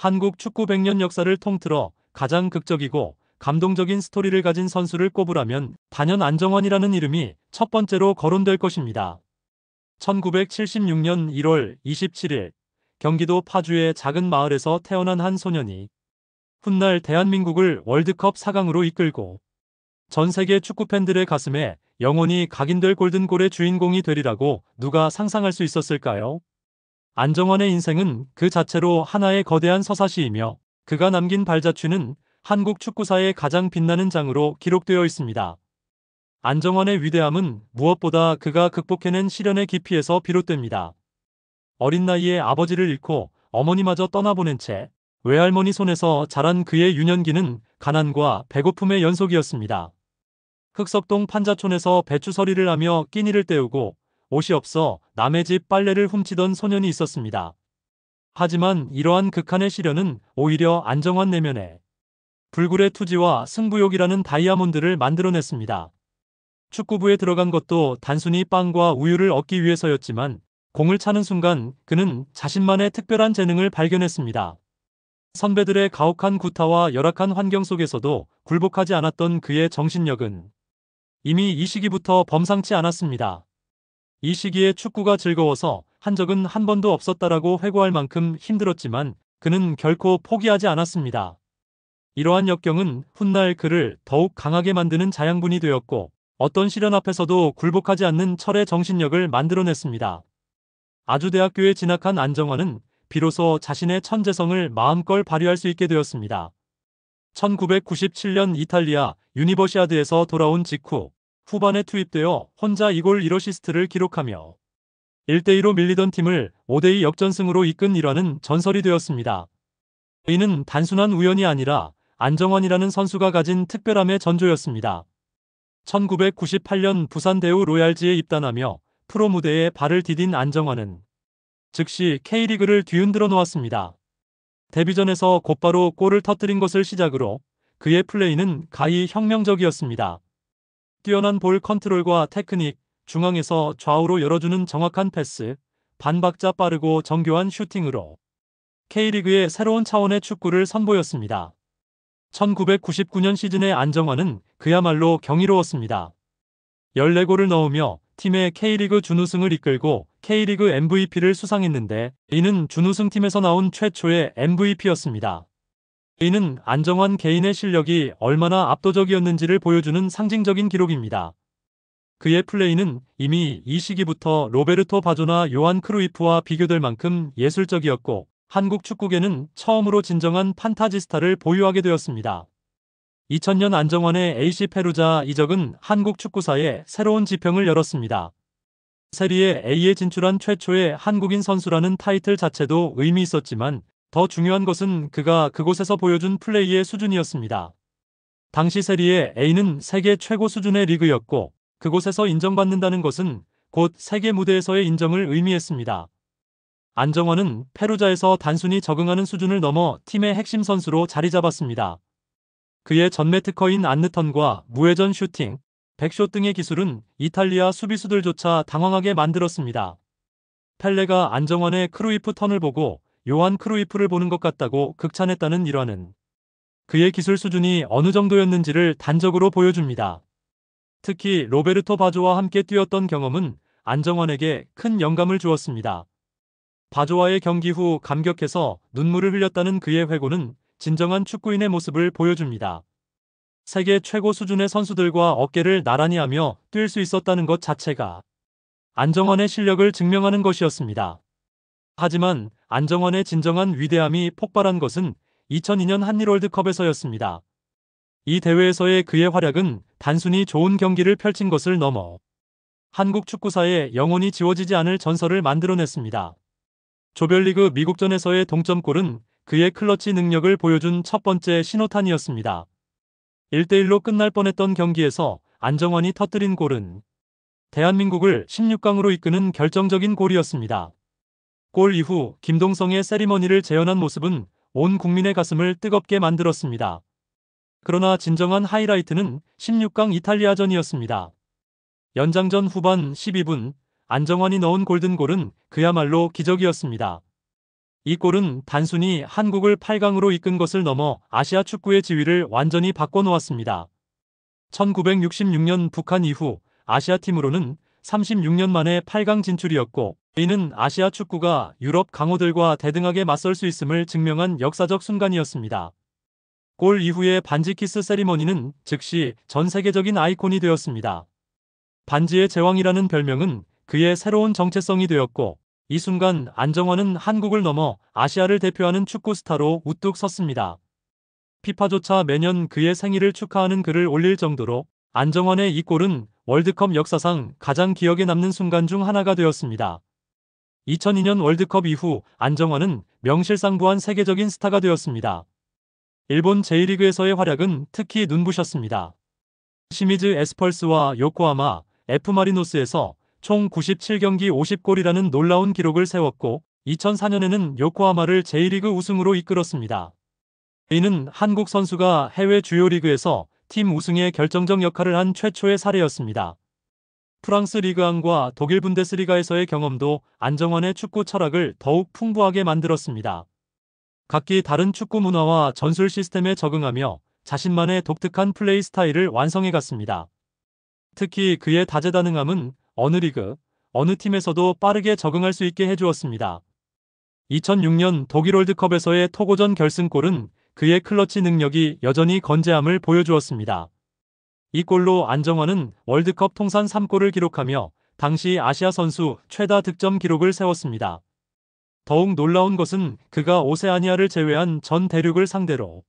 한국 축구 100년 역사를 통틀어 가장 극적이고 감동적인 스토리를 가진 선수를 꼽으라면 단연 안정환이라는 이름이 첫 번째로 거론될 것입니다. 1976년 1월 27일 경기도 파주의 작은 마을에서 태어난 한 소년이 훗날 대한민국을 월드컵 4강으로 이끌고 전 세계 축구 팬들의 가슴에 영원히 각인될 골든골의 주인공이 되리라고 누가 상상할 수 있었을까요? 안정환의 인생은 그 자체로 하나의 거대한 서사시이며 그가 남긴 발자취는 한국 축구사의 가장 빛나는 장으로 기록되어 있습니다. 안정환의 위대함은 무엇보다 그가 극복해낸 시련의 깊이에서 비롯됩니다. 어린 나이에 아버지를 잃고 어머니마저 떠나보낸 채 외할머니 손에서 자란 그의 유년기는 가난과 배고픔의 연속이었습니다. 흑석동 판자촌에서 배추서리를 하며 끼니를 때우고 옷이 없어 남의 집 빨래를 훔치던 소년이 있었습니다. 하지만 이러한 극한의 시련은 오히려 안정환 내면에 불굴의 투지와 승부욕이라는 다이아몬드를 만들어냈습니다. 축구부에 들어간 것도 단순히 빵과 우유를 얻기 위해서였지만 공을 차는 순간 그는 자신만의 특별한 재능을 발견했습니다. 선배들의 가혹한 구타와 열악한 환경 속에서도 굴복하지 않았던 그의 정신력은 이미 이 시기부터 범상치 않았습니다. 이 시기에 축구가 즐거워서 한 적은 한 번도 없었다라고 회고할 만큼 힘들었지만 그는 결코 포기하지 않았습니다. 이러한 역경은 훗날 그를 더욱 강하게 만드는 자양분이 되었고 어떤 시련 앞에서도 굴복하지 않는 철의 정신력을 만들어냈습니다. 아주대학교에 진학한 안정환은 비로소 자신의 천재성을 마음껏 발휘할 수 있게 되었습니다. 1997년 이탈리아 유니버시아드에서 돌아온 직후 후반에 투입되어 혼자 2골 1어시스트를 기록하며 1대2로 밀리던 팀을 5대2 역전승으로 이끈 일화는 전설이 되었습니다. 이는 단순한 우연이 아니라 안정환이라는 선수가 가진 특별함의 전조였습니다. 1998년 부산 대우 로얄즈에 입단하며 프로 무대에 발을 디딘 안정환은 즉시 K리그를 뒤흔들어 놓았습니다. 데뷔전에서 곧바로 골을 터뜨린 것을 시작으로 그의 플레이는 가히 혁명적이었습니다. 뛰어난 볼 컨트롤과 테크닉, 중앙에서 좌우로 열어주는 정확한 패스, 반박자 빠르고 정교한 슈팅으로 K리그의 새로운 차원의 축구를 선보였습니다. 1999년 시즌의 안정환은 그야말로 경이로웠습니다. 14골을 넣으며 팀의 K리그 준우승을 이끌고 K리그 MVP를 수상했는데 이는 준우승팀에서 나온 최초의 MVP였습니다. 이는 안정환 개인의 실력이 얼마나 압도적이었는지를 보여주는 상징적인 기록입니다. 그의 플레이는 이미 이 시기부터 로베르토 바조나 요한 크루이프와 비교될 만큼 예술적이었고 한국 축구계는 처음으로 진정한 판타지스타를 보유하게 되었습니다. 2000년 안정환의 AC 페루자 이적은 한국 축구사에 새로운 지평을 열었습니다. 세리에 A에 진출한 최초의 한국인 선수라는 타이틀 자체도 의미 있었지만 더 중요한 것은 그가 그곳에서 보여준 플레이의 수준이었습니다. 당시 세리에 A는 세계 최고 수준의 리그였고 그곳에서 인정받는다는 것은 곧 세계 무대에서의 인정을 의미했습니다. 안정환은 페루자에서 단순히 적응하는 수준을 넘어 팀의 핵심 선수로 자리 잡았습니다. 그의 전매 특허인 안느턴과 무회전 슈팅, 백쇼 등의 기술은 이탈리아 수비수들조차 당황하게 만들었습니다. 펠레가 안정환의 크루이프 턴을 보고 요한 크루이프를 보는 것 같다고 극찬했다는 일화는 그의 기술 수준이 어느 정도였는지를 단적으로 보여줍니다. 특히 로베르토 바조와 함께 뛰었던 경험은 안정환에게 큰 영감을 주었습니다. 바조와의 경기 후 감격해서 눈물을 흘렸다는 그의 회고는 진정한 축구인의 모습을 보여줍니다. 세계 최고 수준의 선수들과 어깨를 나란히 하며 뛸 수 있었다는 것 자체가 안정환의 실력을 증명하는 것이었습니다. 하지만 안정환의 진정한 위대함이 폭발한 것은 2002년 한일 월드컵에서였습니다. 이 대회에서의 그의 활약은 단순히 좋은 경기를 펼친 것을 넘어 한국 축구사에 영원히 지워지지 않을 전설을 만들어냈습니다. 조별리그 미국전에서의 동점골은 그의 클러치 능력을 보여준 첫 번째 신호탄이었습니다. 1대1로 끝날 뻔했던 경기에서 안정환이 터뜨린 골은 대한민국을 16강으로 이끄는 결정적인 골이었습니다. 골 이후 김동성의 세리머니를 재현한 모습은 온 국민의 가슴을 뜨겁게 만들었습니다. 그러나 진정한 하이라이트는 16강 이탈리아전이었습니다. 연장전 후반 12분 안정환이 넣은 골든골은 그야말로 기적이었습니다. 이 골은 단순히 한국을 8강으로 이끈 것을 넘어 아시아 축구의 지위를 완전히 바꿔놓았습니다. 1966년 북한 이후 아시아팀으로는 36년 만에 8강 진출이었고, 이는 아시아 축구가 유럽 강호들과 대등하게 맞설 수 있음을 증명한 역사적 순간이었습니다. 골 이후의 반지 키스 세리머니는 즉시 전 세계적인 아이콘이 되었습니다. 반지의 제왕이라는 별명은 그의 새로운 정체성이 되었고, 이 순간 안정환은 한국을 넘어 아시아를 대표하는 축구 스타로 우뚝 섰습니다. 피파조차 매년 그의 생일을 축하하는 글을 올릴 정도로 안정환의 이 골은 월드컵 역사상 가장 기억에 남는 순간 중 하나가 되었습니다. 2002년 월드컵 이후 안정환은 명실상부한 세계적인 스타가 되었습니다. 일본 J리그에서의 활약은 특히 눈부셨습니다. 시미즈 에스펄스와 요코하마 F마리노스에서 총 97경기 50골이라는 놀라운 기록을 세웠고, 2004년에는 요코하마를 J리그 우승으로 이끌었습니다. 이는 한국 선수가 해외 주요 리그에서 팀 우승에 결정적 역할을 한 최초의 사례였습니다. 프랑스 리그안과 독일 분데스리가에서의 경험도 안정환의 축구 철학을 더욱 풍부하게 만들었습니다. 각기 다른 축구 문화와 전술 시스템에 적응하며 자신만의 독특한 플레이 스타일을 완성해갔습니다. 특히 그의 다재다능함은 어느 리그, 어느 팀에서도 빠르게 적응할 수 있게 해주었습니다. 2006년 독일 월드컵에서의 토고전 결승골은 그의 클러치 능력이 여전히 건재함을 보여주었습니다. 이 골로 안정환은 월드컵 통산 3골을 기록하며 당시 아시아 선수 최다 득점 기록을 세웠습니다. 더욱 놀라운 것은 그가 오세아니아를 제외한 전 대륙을 상대로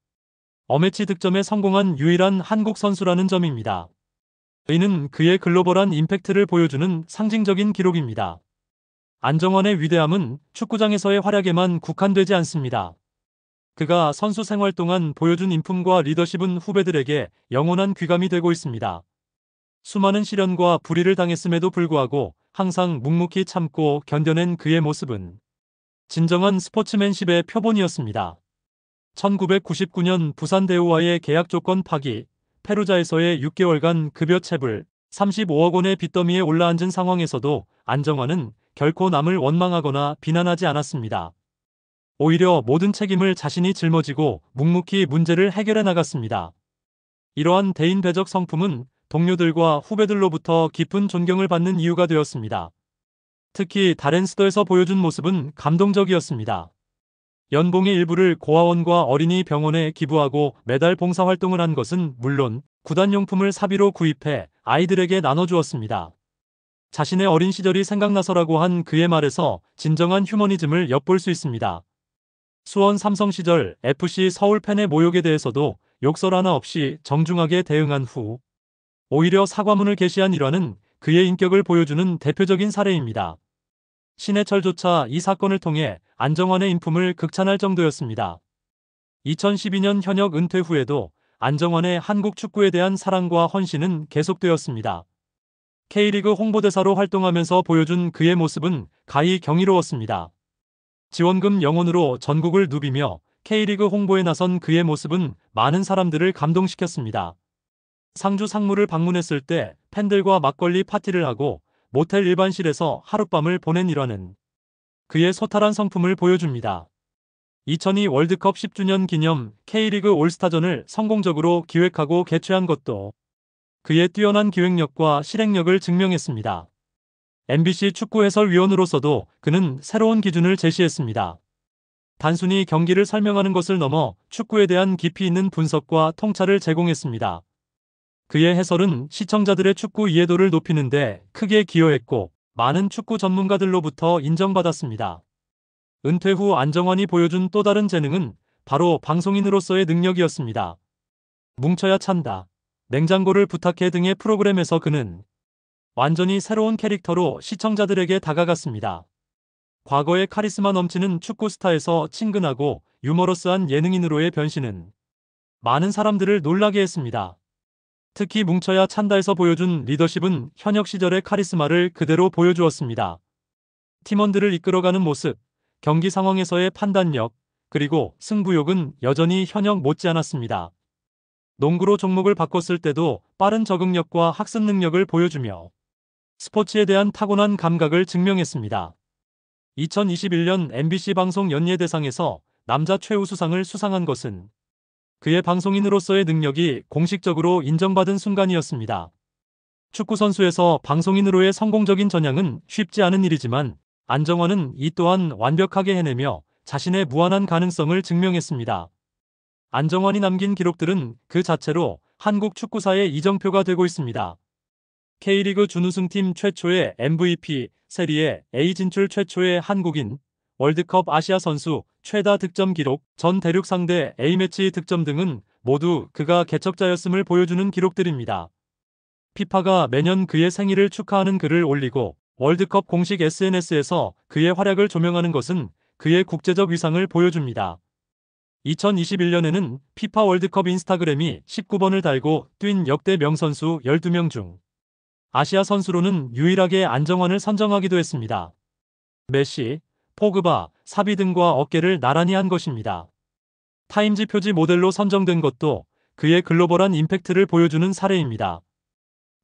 어매치 득점에 성공한 유일한 한국 선수라는 점입니다. 이는 그의 글로벌한 임팩트를 보여주는 상징적인 기록입니다. 안정환의 위대함은 축구장에서의 활약에만 국한되지 않습니다. 그가 선수 생활 동안 보여준 인품과 리더십은 후배들에게 영원한 귀감이 되고 있습니다. 수많은 시련과 불의를 당했음에도 불구하고 항상 묵묵히 참고 견뎌낸 그의 모습은 진정한 스포츠맨십의 표본이었습니다. 1999년 부산 대우와의 계약 조건 파기, 페루자에서의 6개월간 급여 체불, 35억 원의 빚더미에 올라앉은 상황에서도 안정환은 결코 남을 원망하거나 비난하지 않았습니다. 오히려 모든 책임을 자신이 짊어지고 묵묵히 문제를 해결해 나갔습니다. 이러한 대인배적 성품은 동료들과 후배들로부터 깊은 존경을 받는 이유가 되었습니다. 특히 다렌스더에서 보여준 모습은 감동적이었습니다. 연봉의 일부를 고아원과 어린이 병원에 기부하고 매달 봉사활동을 한 것은 물론 구단용품을 사비로 구입해 아이들에게 나눠주었습니다. 자신의 어린 시절이 생각나서라고 한 그의 말에서 진정한 휴머니즘을 엿볼 수 있습니다. 수원 삼성 시절 FC 서울 팬의 모욕에 대해서도 욕설 하나 없이 정중하게 대응한 후 오히려 사과문을 게시한 일화는 그의 인격을 보여주는 대표적인 사례입니다. 신해철조차 이 사건을 통해 안정환의 인품을 극찬할 정도였습니다. 2012년 현역 은퇴 후에도 안정환의 한국 축구에 대한 사랑과 헌신은 계속되었습니다. K리그 홍보대사로 활동하면서 보여준 그의 모습은 가히 경이로웠습니다. 지원금 0원으로 전국을 누비며 K리그 홍보에 나선 그의 모습은 많은 사람들을 감동시켰습니다. 상주 상무를 방문했을 때 팬들과 막걸리 파티를 하고 모텔 일반실에서 하룻밤을 보낸 일화는 그의 소탈한 성품을 보여줍니다. 2002 월드컵 10주년 기념 K리그 올스타전을 성공적으로 기획하고 개최한 것도 그의 뛰어난 기획력과 실행력을 증명했습니다. MBC 축구 해설위원으로서도 그는 새로운 기준을 제시했습니다. 단순히 경기를 설명하는 것을 넘어 축구에 대한 깊이 있는 분석과 통찰을 제공했습니다. 그의 해설은 시청자들의 축구 이해도를 높이는 데 크게 기여했고 많은 축구 전문가들로부터 인정받았습니다. 은퇴 후 안정환이 보여준 또 다른 재능은 바로 방송인으로서의 능력이었습니다. 뭉쳐야 찬다, 냉장고를 부탁해 등의 프로그램에서 그는 완전히 새로운 캐릭터로 시청자들에게 다가갔습니다. 과거의 카리스마 넘치는 축구 스타에서 친근하고 유머러스한 예능인으로의 변신은 많은 사람들을 놀라게 했습니다. 특히 뭉쳐야 찬다에서 보여준 리더십은 현역 시절의 카리스마를 그대로 보여주었습니다. 팀원들을 이끌어가는 모습, 경기 상황에서의 판단력, 그리고 승부욕은 여전히 현역 못지않았습니다. 농구로 종목을 바꿨을 때도 빠른 적응력과 학습 능력을 보여주며 스포츠에 대한 타고난 감각을 증명했습니다. 2021년 MBC 방송 연예대상에서 남자 최우수상을 수상한 것은 그의 방송인으로서의 능력이 공식적으로 인정받은 순간이었습니다. 축구선수에서 방송인으로의 성공적인 전향은 쉽지 않은 일이지만 안정환은 이 또한 완벽하게 해내며 자신의 무한한 가능성을 증명했습니다. 안정환이 남긴 기록들은 그 자체로 한국 축구사의 이정표가 되고 있습니다. K리그 준우승팀 최초의 MVP, 세리에 A 진출 최초의 한국인, 월드컵 아시아 선수 최다 득점 기록, 전 대륙 상대 A매치 득점 등은 모두 그가 개척자였음을 보여주는 기록들입니다. 피파가 매년 그의 생일을 축하하는 글을 올리고 월드컵 공식 SNS에서 그의 활약을 조명하는 것은 그의 국제적 위상을 보여줍니다. 2021년에는 피파 월드컵 인스타그램이 19번을 달고 뛴 역대 명선수 12명 중 아시아 선수로는 유일하게 안정환을 선정하기도 했습니다. 메시, 포그바, 사비 등과 어깨를 나란히 한 것입니다. 타임지 표지 모델로 선정된 것도 그의 글로벌한 임팩트를 보여주는 사례입니다.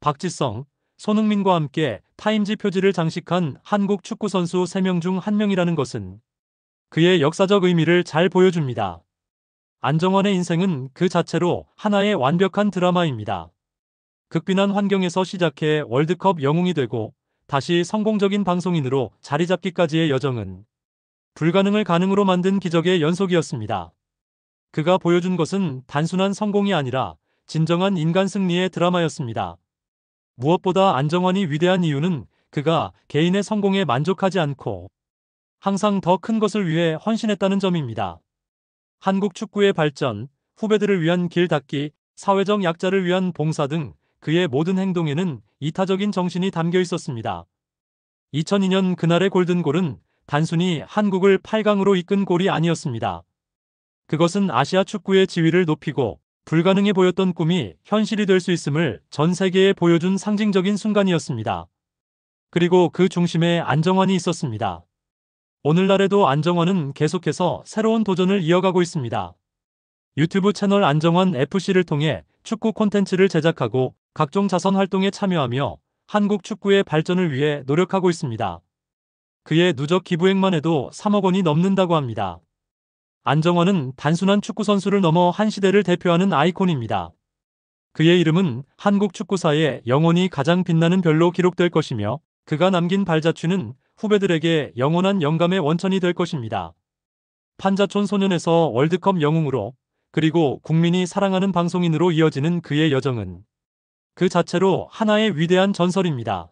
박지성, 손흥민과 함께 타임지 표지를 장식한 한국 축구선수 3명 중 1명이라는 것은 그의 역사적 의미를 잘 보여줍니다. 안정환의 인생은 그 자체로 하나의 완벽한 드라마입니다. 극빈한 환경에서 시작해 월드컵 영웅이 되고 다시 성공적인 방송인으로 자리 잡기까지의 여정은 불가능을 가능으로 만든 기적의 연속이었습니다. 그가 보여준 것은 단순한 성공이 아니라 진정한 인간 승리의 드라마였습니다. 무엇보다 안정환이 위대한 이유는 그가 개인의 성공에 만족하지 않고 항상 더 큰 것을 위해 헌신했다는 점입니다. 한국 축구의 발전, 후배들을 위한 길 닫기, 사회적 약자를 위한 봉사 등 그의 모든 행동에는 이타적인 정신이 담겨 있었습니다. 2002년 그날의 골든골은 단순히 한국을 8강으로 이끈 골이 아니었습니다. 그것은 아시아 축구의 지위를 높이고 불가능해 보였던 꿈이 현실이 될 수 있음을 전 세계에 보여준 상징적인 순간이었습니다. 그리고 그 중심에 안정환이 있었습니다. 오늘날에도 안정환은 계속해서 새로운 도전을 이어가고 있습니다. 유튜브 채널 안정환 FC를 통해 축구 콘텐츠를 제작하고 각종 자선 활동에 참여하며 한국 축구의 발전을 위해 노력하고 있습니다. 그의 누적 기부액만 해도 3억 원이 넘는다고 합니다. 안정환은 단순한 축구선수를 넘어 한 시대를 대표하는 아이콘입니다. 그의 이름은 한국 축구사에 영원히 가장 빛나는 별로 기록될 것이며 그가 남긴 발자취는 후배들에게 영원한 영감의 원천이 될 것입니다. 판자촌 소년에서 월드컵 영웅으로 그리고 국민이 사랑하는 방송인으로 이어지는 그의 여정은 그 자체로 하나의 위대한 전설입니다.